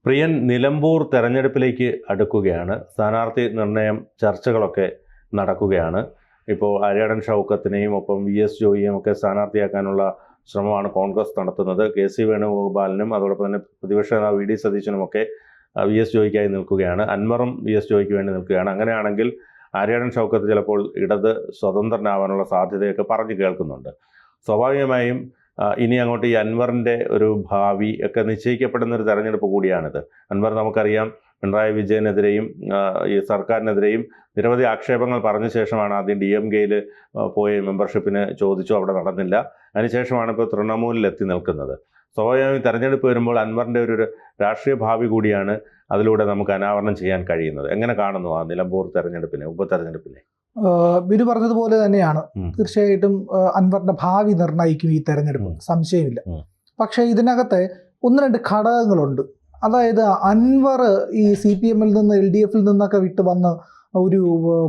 പ്രിയൻ, നിലമ്പൂർ തെരഞ്ഞെടുപ്പിലേക്ക് അടുക്കുകയാണ്. സ്ഥാനാർത്ഥി നിർണയം ചർച്ചകളൊക്കെ നടക്കുകയാണ്. ഇപ്പോൾ ആര്യാടൻ ഷൗക്കത്തിനെയും ഒപ്പം VS ജോയിയെയും ഒക്കെ സ്ഥാനാർത്ഥിയാക്കാനുള്ള ശ്രമമാണ് കോൺഗ്രസ് നടത്തുന്നത്. KC വേണുഗോപാലിനും അതോടൊപ്പം തന്നെ പ്രതിപക്ഷ നേതാവ് VD സതീശനുമൊക്കെ VS ജോയിക്കായി നിൽക്കുകയാണ്. അൻവറും VS ജോയിക്ക് വേണ്ടി നിൽക്കുകയാണ്. അങ്ങനെയാണെങ്കിൽ ആര്യാടൻ ഷൗക്കത്ത് ചിലപ്പോൾ ഇടത് സ്വതന്ത്രനാവാനുള്ള സാധ്യതയൊക്കെ പറഞ്ഞു കേൾക്കുന്നുണ്ട്. സ്വാഭാവികമായും ഇനി അങ്ങോട്ട് ഈ അൻവറിൻ്റെ ഒരു ഭാവി ഒക്കെ നിശ്ചയിക്കപ്പെടുന്ന ഒരു തെരഞ്ഞെടുപ്പ് കൂടിയാണിത്. അൻവർ നമുക്കറിയാം പിണറായി വിജയനെതിരെയും ഈ സർക്കാരിനെതിരെയും നിരവധി ആക്ഷേപങ്ങൾ പറഞ്ഞ ശേഷമാണ് ആദ്യം DMK-യിൽ പോയി മെമ്പർഷിപ്പിന് ചോദിച്ചു, അവിടെ നടന്നില്ല. അതിനുശേഷമാണ് ഇപ്പോൾ തൃണമൂലിൽ എത്തി നിൽക്കുന്നത്. സ്വാഭാവികമായും തെരഞ്ഞെടുപ്പ് വരുമ്പോൾ അൻവറിൻ്റെ ഒരു രാഷ്ട്രീയ ഭാവി കൂടിയാണ് അതിലൂടെ നമുക്ക് അനാവരണം ചെയ്യാൻ കഴിയുന്നത്. എങ്ങനെ കാണുന്നു ആ നിലമ്പൂർ തെരഞ്ഞെടുപ്പിനെ, ഉപതെരഞ്ഞെടുപ്പിനെ? ബിനു പറഞ്ഞതുപോലെ തന്നെയാണ്. തീർച്ചയായിട്ടും അൻവറിന്റെ ഭാവി നിർണ്ണയിക്കും ഈ തെരഞ്ഞെടുപ്പ്, സംശയമില്ല. പക്ഷേ ഇതിനകത്ത് ഒന്ന് രണ്ട് ഘടകങ്ങളുണ്ട്. അതായത് അൻവർ ഈ CPM-ൽ നിന്ന് LDF-ൽ നിന്നൊക്കെ വിട്ട് വന്ന് ഒരു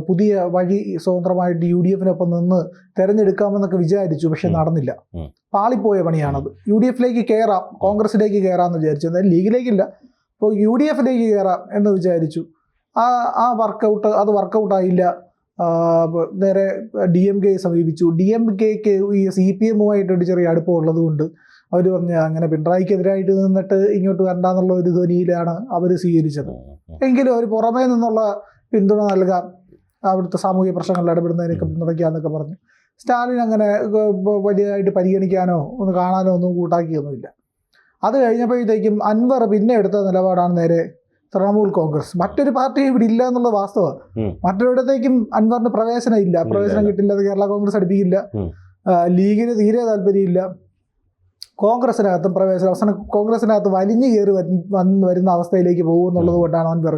പുതിയ വഴി സ്വതന്ത്രമായിട്ട് UDF-നൊപ്പം നിന്ന് തെരഞ്ഞെടുക്കാമെന്നൊക്കെ വിചാരിച്ചു. പക്ഷെ നടന്നില്ല. പാളിപ്പോയ പണിയാണത്. UDF-ലേക്ക് കയറാം, കോൺഗ്രസിലേക്ക് കയറാമെന്ന് വിചാരിച്ചു. എന്നാൽ ലീഗിലേക്കില്ല, ഇപ്പോൾ UDF-ലേക്ക് കയറാം എന്ന് വിചാരിച്ചു. ആ വർക്കൗട്ടായില്ല. നേരെ DMK-യെ സമീപിച്ചു. DMK-ക്ക് ഈ CPM-ഉമായിട്ടൊരു ചെറിയ അടുപ്പമുള്ളത് കൊണ്ട് അവർ പറഞ്ഞ അങ്ങനെ പിണറായിക്കെതിരായിട്ട് നിന്നിട്ട് ഇങ്ങോട്ട് വരണ്ടെന്നുള്ള ഒരു ധ്വനിയിലാണ് അവർ സ്വീകരിച്ചത്. എങ്കിലും അവർ പുറമേ നിന്നുള്ള പിന്തുണ നൽകാം, അവിടുത്തെ സാമൂഹിക പ്രശ്നങ്ങളിൽ ഇടപെടുന്നതിനൊക്കെ പിന്തുണയ്ക്കാന്നൊക്കെ പറഞ്ഞു. സ്റ്റാലിൻ അങ്ങനെ വലിയതായിട്ട് പരിഗണിക്കാനോ ഒന്ന് കാണാനോ ഒന്നും കൂട്ടാക്കിയൊന്നുമില്ല. അത് കഴിഞ്ഞപ്പോഴത്തേക്കും അൻവർ പിന്നെ എടുത്ത നിലപാടാണ് നേരെ തൃണമൂൽ കോൺഗ്രസ്. മറ്റൊരു പാർട്ടി ഇവിടെ ഇല്ല എന്നുള്ള വാസ്തവമാണ്. മറ്റൊരിടത്തേക്കും അൻവറിന് പ്രവേശനം കിട്ടില്ല. അത് കേരള കോൺഗ്രസ് അടുപ്പിക്കില്ല. ലീഗിന് തീരെ താല്പര്യമില്ല. കോൺഗ്രസിനകത്തും പ്രവേശനം അവസാനം കോൺഗ്രസിനകത്ത് വലിഞ്ഞു കയറി വരുന്ന അവസ്ഥയിലേക്ക് പോകുമെന്നുള്ളത് കൊണ്ടാണ് അൻവർ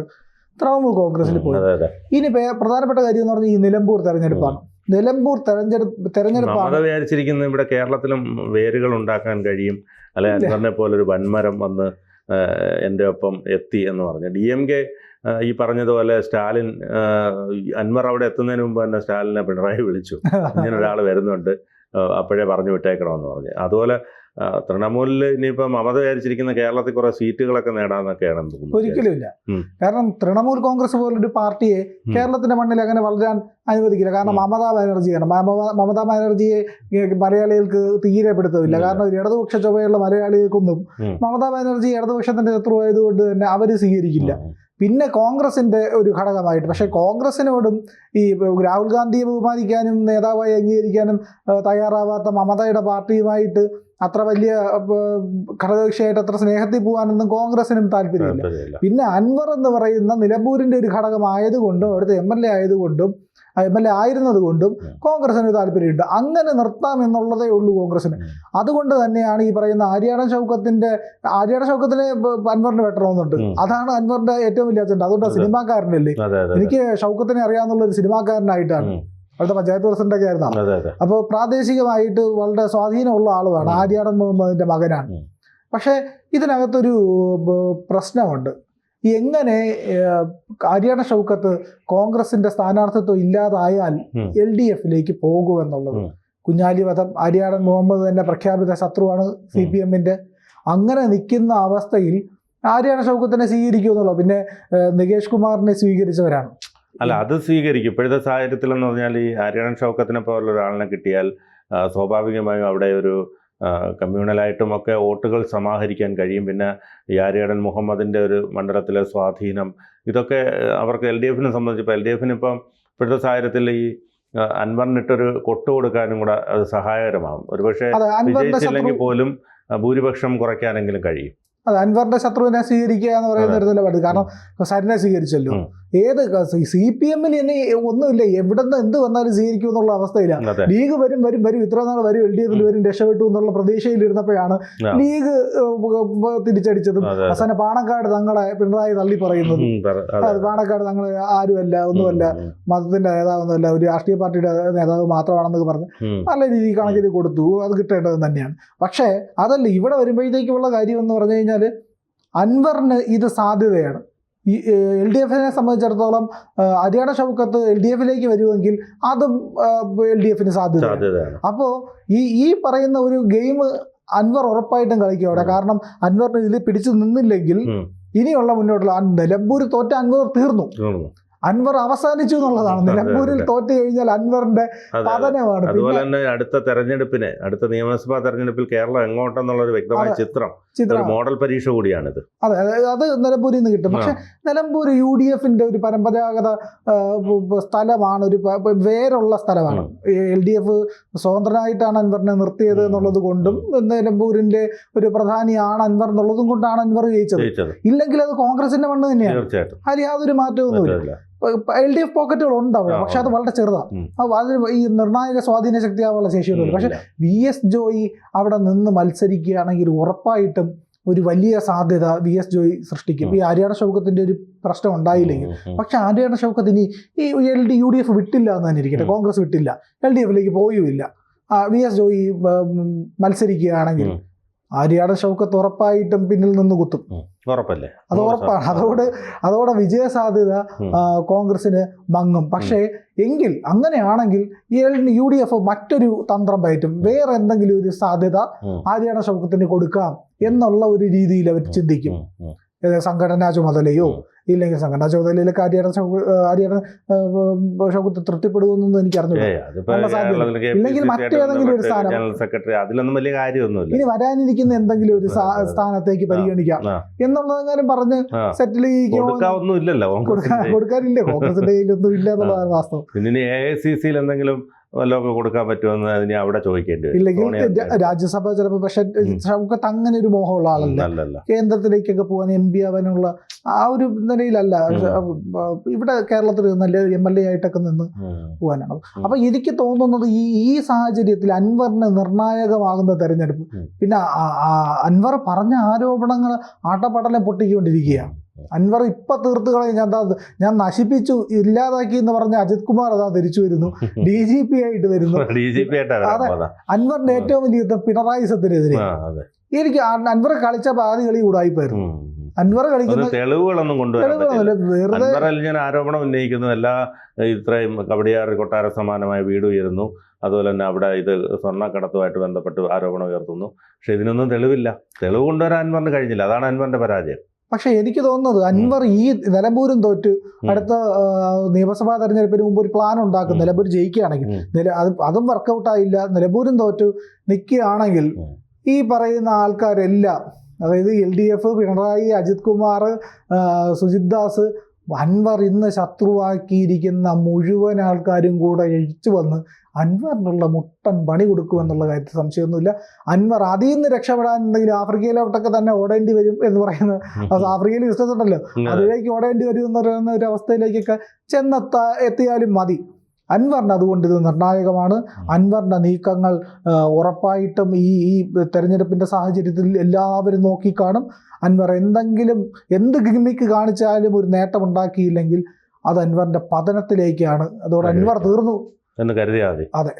തൃണമൂൽ കോൺഗ്രസിൽ പോയത്. ഇനി പ്രധാനപ്പെട്ട കാര്യം എന്ന് പറഞ്ഞാൽ ഈ നിലമ്പൂർ തെരഞ്ഞെടുപ്പാണ്. നിലമ്പൂർ തെരഞ്ഞെടുപ്പാണ് വിചാരിച്ചിരിക്കുന്നത് ഇവിടെ കേരളത്തിലും വേരുകൾ ഉണ്ടാക്കാൻ കഴിയും, അല്ലെ അൻവറിനെ പോലൊരു വൻമരം വന്ന് എൻ്റെ ഒപ്പം എത്തി എന്ന് പറഞ്ഞു. DMK ഈ പറഞ്ഞതുപോലെ സ്റ്റാലിൻ, അൻവർ അവിടെ എത്തുന്നതിന് മുമ്പ് തന്നെ സ്റ്റാലിനെ പിണറായി വിളിച്ചു, ഇങ്ങനെ ഒരാൾ വരുന്നുണ്ട്, അപ്പോഴേ പറഞ്ഞു വിട്ടേക്കണമെന്ന് പറഞ്ഞു. അതുപോലെ തൃണമൂലിൽ ഇനിയിപ്പോൾ മമത വിചാരിച്ചിരിക്കുന്ന കേരളത്തിൽ കുറെ സീറ്റുകളൊക്കെ നേടാന്നൊക്കെയാണ് തോന്നുന്നത്. ഒരിക്കലുമില്ല. കാരണം തൃണമൂൽ കോൺഗ്രസ് പോലൊരു പാർട്ടിയെ കേരളത്തിന്റെ മണ്ണിൽ അങ്ങനെ വളരാൻ അനുവദിക്കില്ല. കാരണം മമതാ ബാനർജിയെ മലയാളികൾക്ക് തീരെ പെടുത്തില്ല. കാരണം ഒരു ഇടതുപക്ഷ ചുവയുള്ള മലയാളികൾക്കൊന്നും മമതാ ബാനർജി ഇടതുപക്ഷത്തിന്റെ ശത്രുവായതുകൊണ്ട് തന്നെ അവർ സ്വീകരിക്കില്ല. പിന്നെ കോൺഗ്രസിന്റെ ഒരു ഘടകമായിട്ട്, പക്ഷേ കോൺഗ്രസിനോടും ഈ രാഹുൽ ഗാന്ധിയെ ബഹുമാനിക്കാനും നേതാവായി അംഗീകരിക്കാനും തയ്യാറാവാത്ത മമതയുടെ പാർട്ടിയുമായിട്ട് അത്ര വലിയ ഘടകകക്ഷിയായിട്ട് അത്ര സ്നേഹത്തിൽ പോകാനൊന്നും കോൺഗ്രസിനും താല്പര്യമില്ല. പിന്നെ അൻവർ എന്ന് പറയുന്ന നിലമ്പൂരിന്റെ ഒരു ഘടകമായതുകൊണ്ടും അവിടുത്തെ MLA ആയതുകൊണ്ടും MLA ആയിരുന്നതുകൊണ്ടും കോൺഗ്രസിന് താല്പര്യമുണ്ട്. അങ്ങനെ നിർത്താം എന്നുള്ളതേ ഉള്ളൂ കോൺഗ്രസിന്. അതുകൊണ്ട് തന്നെയാണ് ഈ പറയുന്ന ആര്യാടൻ ഷൗക്കത്തിനെ അൻവറിന് വെട്ടണമെന്നുണ്ട്. അതാണ് അൻവറിന്റെ ഏറ്റവും വലിയ അജണ്ട. അതുകൊണ്ട് സിനിമാക്കാരനല്ലേ, എനിക്ക് ഷൗക്കത്തിനെ അറിയാവുന്ന ഒരു സിനിമാക്കാരനായിട്ടാണ്. അവിടുത്തെ പഞ്ചായത്ത് പ്രസിഡന്റൊക്കെ ആയിരുന്നു. അപ്പോൾ പ്രാദേശികമായിട്ട് വളരെ സ്വാധീനമുള്ള ആളുമാണ്. ആര്യാടൻ മുഹമ്മദിന്റെ മകനാണ്. പക്ഷേ ഇതിനകത്തൊരു പ്രശ്നമുണ്ട്. എങ്ങനെ ആര്യാടൻ ഷൗക്കത്ത് കോൺഗ്രസിന്റെ സ്ഥാനാർത്ഥിത്വം ഇല്ലാതായാൽ LDF-ലേക്ക് പോകുമെന്നുള്ളത്. കുഞ്ഞാലി വധം, ആര്യാടൻ മുഹമ്മദ് തന്നെ പ്രഖ്യാപിത ശത്രുവാണ് CPM-ന്റെ. അങ്ങനെ നിൽക്കുന്ന അവസ്ഥയിൽ ആര്യാടൻ ഷൗക്കത്തിനെ സ്വീകരിക്കുമെന്നുള്ളൂ. പിന്നെ നികേഷ് കുമാറിനെ സ്വീകരിച്ചവരാണ്. അല്ല, അത് സ്വീകരിക്കും. ഇപ്പോഴത്തെ സാഹചര്യത്തിൽ എന്ന് പറഞ്ഞാൽ ഈ ആര്യാടൻ ഷൗക്കത്തിനെ പോലുള്ള ഒരാളിനെ കിട്ടിയാൽ സ്വാഭാവികമായും അവിടെ ഒരു കമ്മ്യൂണലായിട്ടും ഒക്കെ വോട്ടുകൾ സമാഹരിക്കാൻ കഴിയും. പിന്നെ ഈ ആര്യാടൻ മുഹമ്മദിൻ്റെ ഒരു മണ്ഡലത്തിലെ സ്വാധീനം, ഇതൊക്കെ അവർക്ക് LDF-നെ സംബന്ധിച്ചപ്പോൾ LDF-ന് ഇപ്പം ഇപ്പോഴത്തെ സാഹചര്യത്തിൽ ഈ അൻവറിനിട്ടൊരു കൊട്ടു കൊടുക്കാനും കൂടെ അത് സഹായകരമാകും. ഒരുപക്ഷെ വിജയിച്ചില്ലെങ്കിൽ പോലും ഭൂരിപക്ഷം കുറയ്ക്കാനെങ്കിലും കഴിയും. അത് അൻവറിന്റെ ശത്രുവിനെ സ്വീകരിക്കുക എന്ന് പറയുന്ന ഒരു നിലപാട്. കാരണം സരിനെ സ്വീകരിച്ചല്ലോ. ഏത് CPM-ൽ ഇനി ഒന്നുമില്ല, എവിടെ നിന്ന് എന്ത് വന്നാലും സ്വീകരിക്കും എന്നുള്ള അവസ്ഥയിലാണ്. ലീഗ് വരും ഇത്ര നാൾ വരും, LDF-ൽ വരും, രക്ഷപ്പെട്ടു എന്നുള്ള പ്രതീക്ഷയിലിരുന്നപ്പോഴാണ് ലീഗ് തിരിച്ചടിച്ചതും അവസാനം പാണക്കാട് തങ്ങളെ പിണറായി തള്ളി പറയുന്നതും. പാണക്കാട് തങ്ങളെ ആരുമല്ല, ഒന്നുമല്ല, മതത്തിന്റെ നേതാവൊന്നുമല്ല, ഒരു രാഷ്ട്രീയ പാർട്ടിയുടെ നേതാവ് മാത്രമാണെന്നൊക്കെ പറഞ്ഞ് നല്ല രീതിയിൽ കണക്കിൽ കൊടുത്തു. അത് കിട്ടേണ്ടത് തന്നെയാണ്. പക്ഷേ അതല്ല, ഇവിടെ വരുമ്പോഴത്തേക്കുള്ള കാര്യം എന്ന് പറഞ്ഞു കഴിഞ്ഞാൽ അൻവറിന് ഇത് സാധ്യതയാണ്. ഈ LDF-നെ സംബന്ധിച്ചിടത്തോളം ആര്യാടൻ ഷൗക്കത്ത് LDF-ലേക്ക് വരുമെങ്കിൽ അതും LDF-ന് സാധ്യതയാണ്. അപ്പോൾ ഈ പറയുന്ന ഒരു ഗെയിം അൻവർ ഉറപ്പായിട്ടും കളിക്കും അവിടെ. കാരണം അൻവറിന് ഇതിൽ പിടിച്ചു നിന്നില്ലെങ്കിൽ ഇനിയുള്ള മുന്നോട്ടുള്ള നിലമ്പൂർ തോറ്റ അൻവർ തീർന്നു, അൻവർ അവസാനിച്ചു എന്നുള്ളതാണ്. നിലമ്പൂരിൽ തോറ്റു കഴിഞ്ഞാൽ അൻവറിന്റെ പതനമാണ്. അതുപോലെ തന്നെ അടുത്ത നിയമസഭാ തെരഞ്ഞെടുപ്പിൽ കേരളം എങ്ങോട്ടെന്നുള്ള ഒരു വ്യക്തമായ ചിത്രം മോഡൽ പരീക്ഷ കൂടിയാണിത്. അതെ, അത് നിലമ്പൂരിൽ നിന്ന് കിട്ടും. പക്ഷെ നിലമ്പൂർ UDFന്റെ ഒരു പരമ്പരാഗത സ്ഥലമാണ്, ഒരു വേരുള്ള സ്ഥലമാണ്. LDF സ്വതന്ത്രനായിട്ടാണ് അൻവറിനെ നിർത്തിയത് എന്നുള്ളത് കൊണ്ടും നിലമ്പൂരിന്റെ ഒരു പ്രധാനിയാണ് അൻവർ എന്നുള്ളതും കൊണ്ടാണ് അൻവർ ജയിച്ചത്. ഇല്ലെങ്കിൽ അത് കോൺഗ്രസിന്റെ മണ്ണ് തന്നെയാണ്, അതിൽ യാതൊരു മാറ്റമൊന്നുമില്ല. LDF പോക്കറ്റുകൾ ഉണ്ട് അവിടെ, പക്ഷെ അത് വളരെ ചെറുതാണ്. അതിന് ഈ നിർണായക സ്വാധീന ശക്തിയാവാനുള്ള ശേഷിയൊന്നുമില്ല. പക്ഷെ VS ജോയി അവിടെ നിന്ന് മത്സരിക്കുകയാണെങ്കിൽ ഉറപ്പായിട്ടും ഒരു വലിയ സാധ്യത VS ജോയി സൃഷ്ടിക്കും. ഈ ആര്യാടൻ ഷൗക്കത്തിന്റെ ഒരു പ്രശ്നം ഉണ്ടായില്ലെങ്കിൽ. പക്ഷെ ആര്യാടൻ ഷൗക്കത്ത് ഇനി ഈ UDF വിട്ടില്ല എന്ന് തന്നെ ഇരിക്കട്ടെ, കോൺഗ്രസ് വിട്ടില്ല, LDFിലേക്ക് പോയുമില്ല, VS ജോയി മത്സരിക്കുകയാണെങ്കിൽ ആര്യാടൻ ഷൗക്കത്ത് ഉറപ്പായിട്ടും പിന്നിൽ നിന്ന് കുത്തും. ഉറപ്പല്ലേ? അത് ഉറപ്പാണ്. അതോടെ വിജയ സാധ്യത കോൺഗ്രസിന് മങ്ങും. പക്ഷേ എങ്കിൽ അങ്ങനെയാണെങ്കിൽ UDF മറ്റൊരു തന്ത്രം പയറ്റും, വേറെ എന്തെങ്കിലും ഒരു സാധ്യത ആര്യാടൻ ഷൗക്കത്തിന് കൊടുക്കാം എന്നുള്ള ഒരു രീതിയിൽ അവർ ചിന്തിക്കും. സംഘടനാ ചുമതലയോ ഇല്ലെങ്കിൽ സംഘടനാ ചുമതലയിലൊക്കെ ആര്യാടൻ ഷൗക്കത്ത് തൃപ്തിപ്പെടുമെന്നൊന്നും എനിക്ക് അറിഞ്ഞില്ല. ഇല്ലെങ്കിൽ മറ്റേതെങ്കിലും ഒരു സ്ഥാനം, ഇനി വരാനിരിക്കുന്ന എന്തെങ്കിലും ഒരു സ്ഥാനത്തേക്ക് പരിഗണിക്കാം എന്നുള്ളതെങ്കിലും പറഞ്ഞ് സെറ്റിൽ കൊടുക്കാനില്ല. കോൺഗ്രസിന്റെ കയ്യിലൊന്നും ഇല്ല എന്നുള്ളതാണ് വാസ്തവം. പിന്നെ AICC എന്തെങ്കിലും വല്ലതൊക്കെ കൊടുക്കാൻ പറ്റുമെന്ന് അതിന് അവിടെ ചോദിക്കേണ്ടി വരും. ഇല്ലെങ്കിൽ രാജ്യസഭ ചിലപ്പോൾ. പക്ഷെ ഷൗക്കത്ത് അങ്ങനെ ഒരു മോഹമുള്ള ആളല്ല. കേന്ദ്രത്തിലേക്കൊക്കെ പോകാൻ MP ആവാനുള്ള ആ ഒരു നിലയിലല്ല. ഇവിടെ കേരളത്തിൽ നല്ല MLA ആയിട്ടൊക്കെ നിന്ന് പോകാനാണ്. അപ്പൊ എനിക്ക് തോന്നുന്നത് ഈ സാഹചര്യത്തിൽ അൻവറിന് നിർണായകമാകുന്ന തെരഞ്ഞെടുപ്പ്, പിന്നെ അൻവർ പറഞ്ഞ ആരോപണങ്ങൾ ആട്ടപ്പടലം പൊട്ടിക്കൊണ്ടിരിക്കുകയാണ്. അൻവർ ഇപ്പൊ തീർത്ത് കളയും, ഞാൻ നശിപ്പിച്ചു, ഇല്ലാതാക്കി എന്ന് പറഞ്ഞ അജിത് കുമാർ അതാ തിരിച്ചു വരുന്നു, DGP ആയിട്ട് വരുന്നു. അതെ, അൻവറിന്റെ ഏറ്റവും വലിയ യുദ്ധം പിണറായി സത്തിനെതിരെ. എനിക്ക് അൻവർ കളിച്ച പാതി കളി കൂടായിപ്പായിരുന്നു. അൻവർ കളിക്കുന്ന തെളിവുകളൊന്നും കൊണ്ടുവരുന്നില്ല. ഞാൻ ആരോപണം ഉന്നയിക്കുന്നു, എല്ലാ ഇത്രയും കവടിയാർ കൊട്ടാര സമാനമായ വീട് ഉയരുന്നു, അതുപോലെ തന്നെ അവിടെ ഇത് സ്വർണ്ണക്കടത്തുമായിട്ട് ബന്ധപ്പെട്ട് ആരോപണം ഉയർത്തുന്നു. പക്ഷെ ഇതിനൊന്നും തെളിവില്ല. തെളിവ് കൊണ്ടുവരാൻ അൻവറിന് കഴിഞ്ഞില്ല. അതാണ് അൻവറിന്റെ പരാജയം. പക്ഷെ എനിക്ക് തോന്നുന്നത് അൻവർ ഈ നിലമ്പൂരും തോറ്റ് അടുത്ത നിയമസഭാ തെരഞ്ഞെടുപ്പിന് മുമ്പ് ഒരു പ്ലാൻ ഉണ്ടാക്കും. നിലമ്പൂർ ജയിക്കുകയാണെങ്കിൽ അതും വർക്കൗട്ടായില്ല, നിലമ്പൂരും തോറ്റു നിൽക്കുകയാണെങ്കിൽ ഈ പറയുന്ന ആൾക്കാരെല്ലാം, അതായത് LDF, പിണറായി, അജിത് കുമാർ, സുജിത് ദാസ്, അൻവർ ഇന്ന് ശത്രുവാക്കിയിരിക്കുന്ന മുഴുവൻ ആൾക്കാരും കൂടെ എഴിച്ചു വന്ന് അൻവറിനുള്ള മുട്ടൻ പണി കൊടുക്കുമെന്നുള്ള കാര്യത്തിൽ സംശയമൊന്നുമില്ല. അൻവർ അതിൽ നിന്ന് രക്ഷപ്പെടാൻ എന്തെങ്കിലും ആഫ്രിക്കയിലോട്ടൊക്കെ തന്നെ ഓടേണ്ടി വരും എന്ന് പറയുന്നത്, ആഫ്രിക്കയിൽ ബിസിനസ് ഉണ്ടല്ലോ, അതിലേക്ക് ഓടേണ്ടി വരും എന്ന് പറയുന്ന ഒരു അവസ്ഥയിലേക്കൊക്കെ എത്തിയാലും മതി. അൻവറിന് അതുകൊണ്ട് ഇത് നിർണായകമാണ്. അൻവറിൻ്റെ നീക്കങ്ങൾ ഉറപ്പായിട്ടും ഈ തെരഞ്ഞെടുപ്പിൻ്റെ സാഹചര്യത്തിൽ എല്ലാവരും നോക്കിക്കാണും. അൻവർ എന്ത് ഗിമ്മിക്ക് കാണിച്ചാലും ഒരു നേട്ടമുണ്ടാക്കിയില്ലെങ്കിൽ അത് അൻവറിൻ്റെ പതനത്തിലേക്കാണ്. അതോടെ അൻവർ തീർന്നു എന്ന് കരുതിയാൽ മതി. അതെ.